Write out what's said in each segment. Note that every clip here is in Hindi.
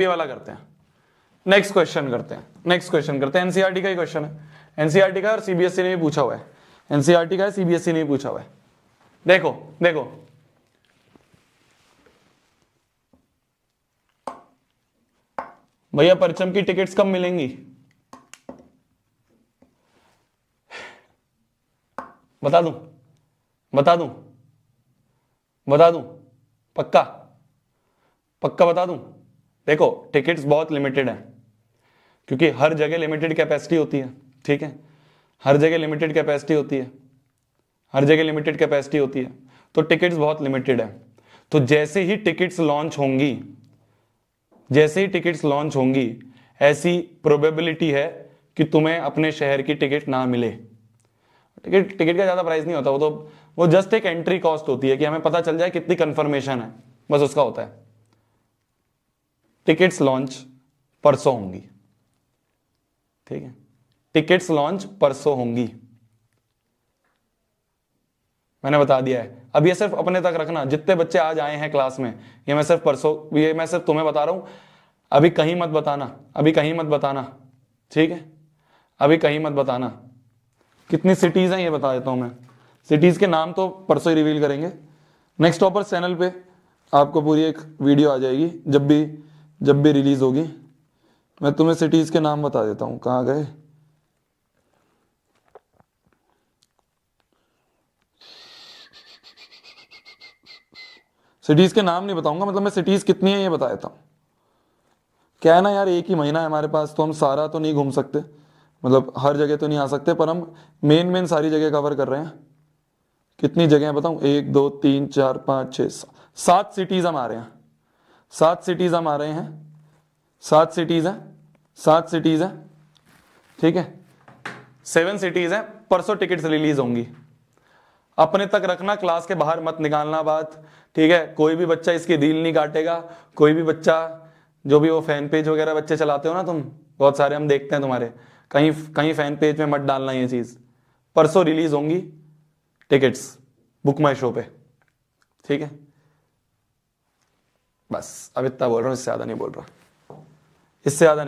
ये वाला करते हैं, नेक्स्ट क्वेश्चन करते हैं, एनसीईआरटी का ही क्वेश्चन है, एनसीईआरटी का और सीबीएसई ने भी पूछा हुआ है, एनसीईआरटी का है, सीबीएसई ने भी पूछा हुआ है। देखो देखो भैया परचम की टिकट्स कब मिलेंगी? बता दूं पक्का बता दूं? देखो टिकट्स बहुत लिमिटेड है, क्योंकि हर जगह लिमिटेड कैपेसिटी होती है, ठीक है, हर जगह लिमिटेड कैपेसिटी होती है, तो टिकट्स बहुत लिमिटेड है। तो जैसे ही टिकट्स लॉन्च होंगी ऐसी प्रोबेबिलिटी है कि तुम्हें अपने शहर की टिकट ना मिले। टिकट का ज्यादा प्राइस नहीं होता, वो जस्ट एक एंट्री कॉस्ट होती है कि हमें पता चल जाए कितनी कंफर्मेशन है, बस उसका होता है। टिकट्स लॉन्च परसों होंगी, ठीक है, टिकट्स लॉन्च परसों होंगी, मैंने बता दिया है। अब ये सिर्फ अपने तक रखना, जितने बच्चे आज आए हैं क्लास में, ये मैं सिर्फ तुम्हें बता रहा हूं, अभी कहीं मत बताना, ठीक है, अभी कहीं मत बताना। कितनी सिटीज हैं ये बता देता हूं मैं, सिटीज के नाम तो परसों ही रिवील करेंगे। नेक्स्ट टॉपर्स चैनल पे आपको पूरी एक वीडियो आ जाएगी, जब भी रिलीज होगी। मैं तुम्हें सिटीज के नाम बता देता हूं, कहां गए? सिटीज के नाम नहीं बताऊंगा, मतलब मैं सिटीज कितनी है ये बता देता हूं। क्या है ना यार, एक ही महीना है हमारे पास, तो हम सारा तो नहीं घूम सकते, मतलब हर जगह तो नहीं आ सकते, पर हम मेन सारी जगह कवर कर रहे हैं। कितनी जगह बताऊं? 1 2 3 4 5 6 7 सिटीज हम आ रहे हैं, 7 सिटीज हैं, ठीक है, 7 सिटीज हैं। परसों टिकट्स रिलीज होंगी, अपने तक रखना, क्लास के बाहर मत निकालना बात, ठीक है। कोई भी बच्चा इसकी रील नहीं काटेगा, कोई भी बच्चा, जो भी वो फैन पेज वगैरह बच्चे चलाते हो ना तुम, बहुत सारे हम देखते हैं तुम्हारे, कहीं फैन पेज में मत डालना ये चीज। परसों रिलीज होंगी टिकट्स बुक माई शो पे, ठीक है। बस अब इतना बोल रहा हूं, इससे ज्यादा नहीं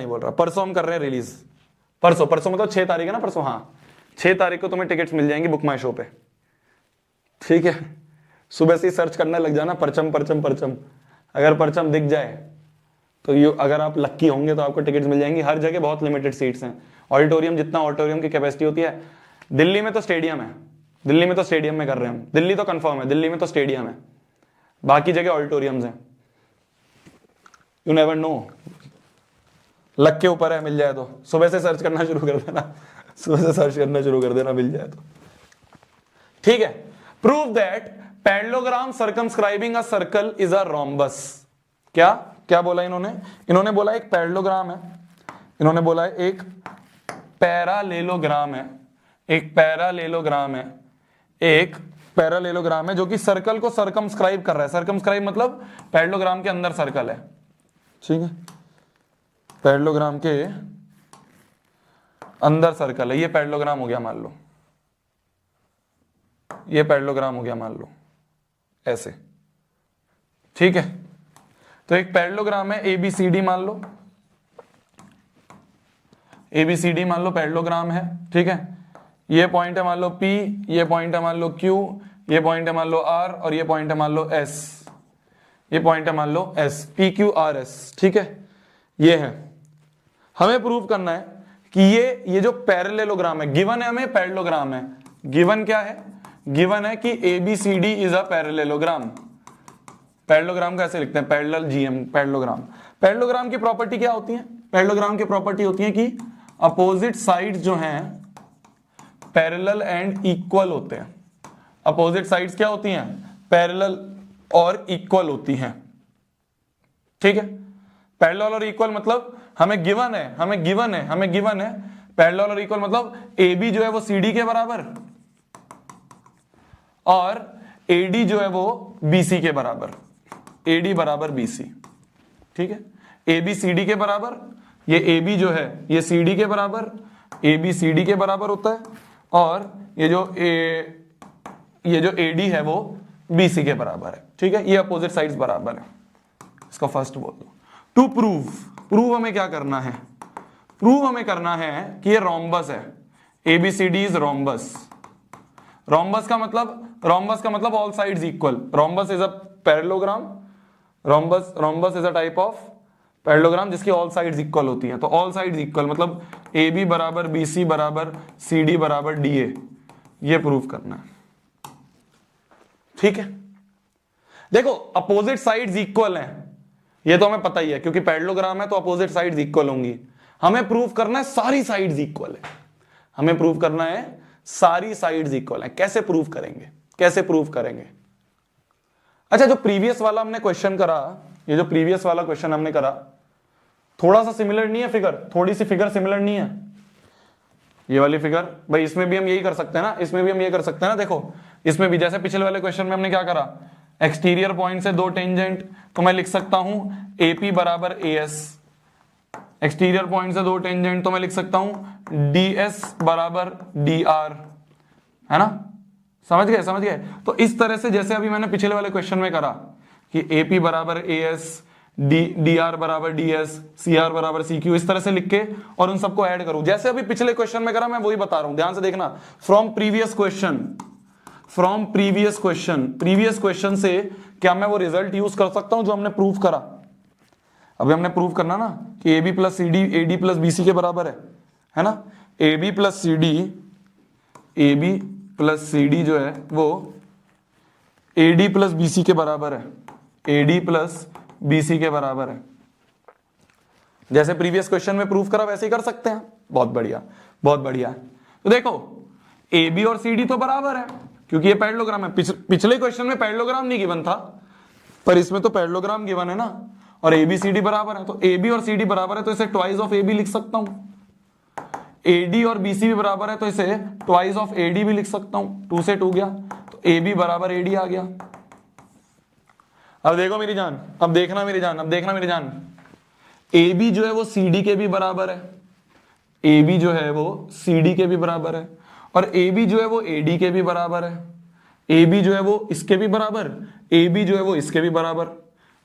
बोल रहा, परसों हम कर रहे हैं रिलीज, परसों मतलब 6 तारीख है ना, परसों, हाँ 6 तारीख को तुम्हें टिकट्स मिल जाएंगी बुक माई शो पे, ठीक है। सुबह से ही सर्च करने लग जाना परचम, अगर परचम दिख जाए तो अगर आप लक्की होंगे तो आपको टिकट्स मिल जाएंगी। हर जगह बहुत लिमिटेड सीट्स हैं, ऑडिटोरियम, जितना ऑडिटोरियम की कैपेसिटी होती है। दिल्ली में तो स्टेडियम में कर रहे हैं हम, दिल्ली तो कंफर्म है, दिल्ली में तो स्टेडियम है, बाकी जगह ऑडिटोरियम्स हैं। यू नेवर नो, लक के ऊपर है, मिल जाए तो सुबह से सर्च करना शुरू कर देना, मिल जाए तो, ठीक है। Prove that parallelogram circumscribing a circle is a rhombus. क्या बोला इन्होंने बोला एक पैरेललोग्राम है, इन्होंने बोला है एक पैरालेलोग्राम है जो कि सर्कल को सर्कमस्क्राइब कर रहा है। सर्कमस्क्राइब मतलब पैरेललोग्राम के अंदर सर्कल है, ठीक है, पैरेललोग्राम के अंदर सर्कल है। ये पैरेललोग्राम हो गया मान लो, ऐसे, ठीक है। तो एक पैरेललोग्राम है ABCD मान लो, पैरेललोग्राम है, ठीक है। ये पॉइंट है मान लो P, ये पॉइंट है मान लो Q, ये पॉइंट है मान लो R, और ये पॉइंट है मान लो S, PQRS, ठीक है। ये है, हमें प्रूव करना है कि ये जो पैरेललोग्राम है, गिवन है हमें पैरेललोग्राम है, गिवन क्या है, गिवन है कि ABCD is a parallelogram. Parallelogram कैसे लिखते हैं? पैरेलल GM, पैरेललोग्राम की प्रॉपर्टी क्या होती है? पैरेललोग्राम की प्रॉपर्टी होती है कि अपोजिट साइड्स जो हैं पैरेलल एंड इक्वल होते हैं। अपोजिट साइड्स क्या होती हैं? पैरेलल और इक्वल होती हैं, ठीक है। पैरेलल और इक्वल मतलब हमें गिवन है पैरेलल और इक्वल मतलब AB जो है वो CD के बराबर और AD जो है वो BC के बराबर, AD बराबर BC, ठीक है। AB CD के बराबर, ये AB जो है ये CD के बराबर, AB CD के बराबर होता है, और ये जो AD है वो BC के बराबर है, ठीक है। ये अपोजिट साइड्स बराबर है, इसका फर्स्ट बोल दो। टू प्रूव हमें क्या करना है, प्रूव हमें करना है कि ये रोम्बस है, ABCD इज रोम्बस। रोम्बस का मतलब all sides equal. Rhombus is a parallelogram, rhombus is a type of parallelogram जिसकी ऑल साइड्स इक्वल होती हैं। तो ऑल साइड्स इक्वल मतलब AB बराबर BC बराबर CD बराबर DA, ये प्रूव करना है। ठीक है, देखो अपोजिट साइड्स इक्वल हैं, ये तो हमें पता ही है क्योंकि पैरेललोग्राम है तो अपोजिट साइड्स इक्वल होंगी। हमें प्रूव करना है सारी साइड्स इक्वल है, हमें प्रूव करना है सारी साइड्स इक्वल है। कैसे प्रूव करेंगे, कैसे प्रूव करेंगे? अच्छा, जो प्रीवियस वाला हमने क्वेश्चन करा, ये जो प्रीवियस वाला क्वेश्चन हमने करा, थोड़ा सा सिमिलर नहीं है फिगर, थोड़ी सी फिगर सिमिलर नहीं है? ये वाली फिगर भाई, इसमें भी हम यही कर सकते हैं ना, इसमें भी हम ये कर सकते हैं ना। देखो इसमें भी जैसे पिछले वाले क्वेश्चन में हमने क्या करा, एक्सटीरियर पॉइंट से दो टेंजेंट, तो मैं लिख सकता हूं AP बराबर AS। एक्सटीरियर पॉइंट से दो टेंजेंट तो मैं लिख सकता हूं DS बराबर DR, है ना? समझ गए, समझ गए? तो इस तरह से जैसे अभी मैंने पिछले वाले क्वेश्चन में करा कि AP बराबर AS, DR बराबर DS, CR बराबर CQ, इस तरह से लिख के और उन सबको ऐड करूं, जैसे अभी पिछले क्वेश्चन में करा, मैं वही बता रहा हूं, ध्यान से देखना। फ्रॉम प्रीवियस क्वेश्चन से क्या मैं वो रिजल्ट यूज कर सकता हूं जो हमने प्रूव करा? अभी हमने प्रूव करना ना कि AB plus CD AD plus BC के बराबर है ना? AB प्लस CD जो है वो AD प्लस BC के बराबर है, AD प्लस BC के बराबर है। जैसे प्रीवियस क्वेश्चन में प्रूव करा वैसे ही कर सकते हैं। बहुत बढ़िया, बहुत बढ़िया। तो देखो AB और CD तो बराबर है क्योंकि ये पैरेललोग्राम है। पिछले क्वेश्चन में पैरेललोग्राम नहीं गिवन था, पर इसमें तो पैरेललोग्राम गिवन है ना, और ABCD बराबर है, तो AB और CD बराबर है तो इसे ट्वाइस ऑफ AB लिख सकता हूं। AD और BC भी बराबर है तो इसे ट्वाइस ऑफ AD भी लिख सकता हूं। 2 से 2 गया तो AB बराबर AD आ गया। अब देखो मेरी जान, अब देखना मेरी जान, AB जो है वो CD के भी बराबर है, AB जो है वो CD के भी बराबर है, और AB जो है वो AD के भी बराबर है, AB जो है वो इसके भी बराबर, AB जो है वो इसके भी बराबर,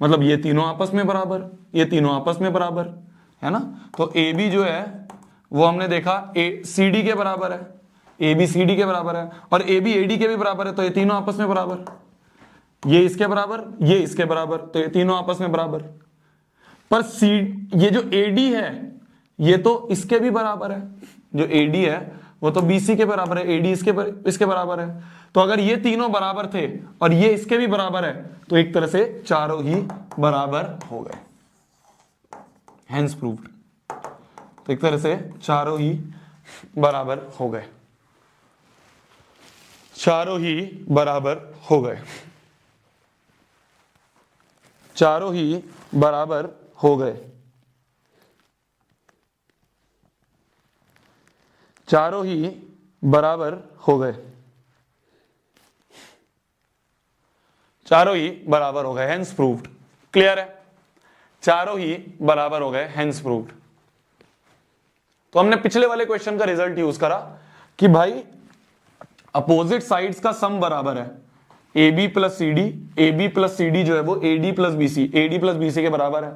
मतलब ये तीनों आपस में बराबर, ये तीनों आपस में बराबर, है ना? तो AB जो है वो हमने देखा CD के बराबर है, AB CD के बराबर है, और AB AD के भी बराबर है, तो ये तीनों आपस में बराबर, ये इसके बराबर, ये इसके बराबर, तो ये तीनों आपस में बराबर। पर ये जो AD है ये तो इसके भी बराबर है, जो AD है वो तो BC के बराबर है, AD इसके बराबर है। तो अगर ये तीनों बराबर थे और ये इसके भी बराबर है तो एक तरह से चारों ही बराबर हो गए, हेंस प्रूव्ड। तो एक तरह से चारों ही बराबर हो गए, चारों ही बराबर हो गए, चारों ही बराबर हो गए, चारों ही बराबर हो गए, चारों ही बराबर हो गए, हेंस प्रूव्ड। क्लियर है? चारों ही बराबर हो गए, हेंस प्रूव्ड। तो हमने पिछले वाले क्वेश्चन का रिजल्ट यूज करा कि भाई अपोजिट साइड्स का सम बराबर है, AB प्लस CD जो है वो AD प्लस BC के बराबर है।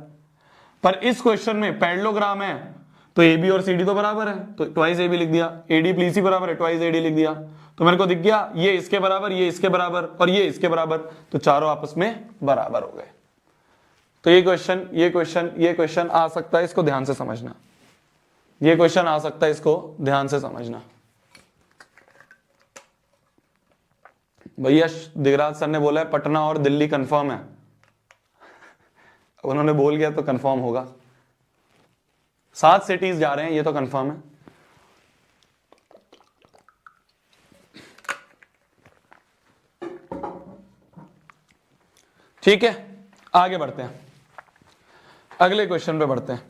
पर इस क्वेश्चन में पैरेललोग्राम है तो AB और CD तो बराबर है, तो ट्वाइस AB लिख दिया, AD प्लस BC बराबर है, ट्वाइस AD लिख दिया। तो मेरे को दिख गया ये इसके बराबर, ये इसके बराबर और ये इसके बराबर, तो चारों आपस में बराबर हो गए। तो ये क्वेश्चन आ सकता है, इसको ध्यान से समझना, ये क्वेश्चन आ सकता है, इसको ध्यान से समझना। भैया दिगराज सर ने बोला है पटना और दिल्ली कंफर्म है, उन्होंने बोल गया तो कंफर्म होगा। 7 सिटीज जा रहे हैं, ये तो कंफर्म है। ठीक है, आगे बढ़ते हैं, अगले क्वेश्चन पे बढ़ते हैं,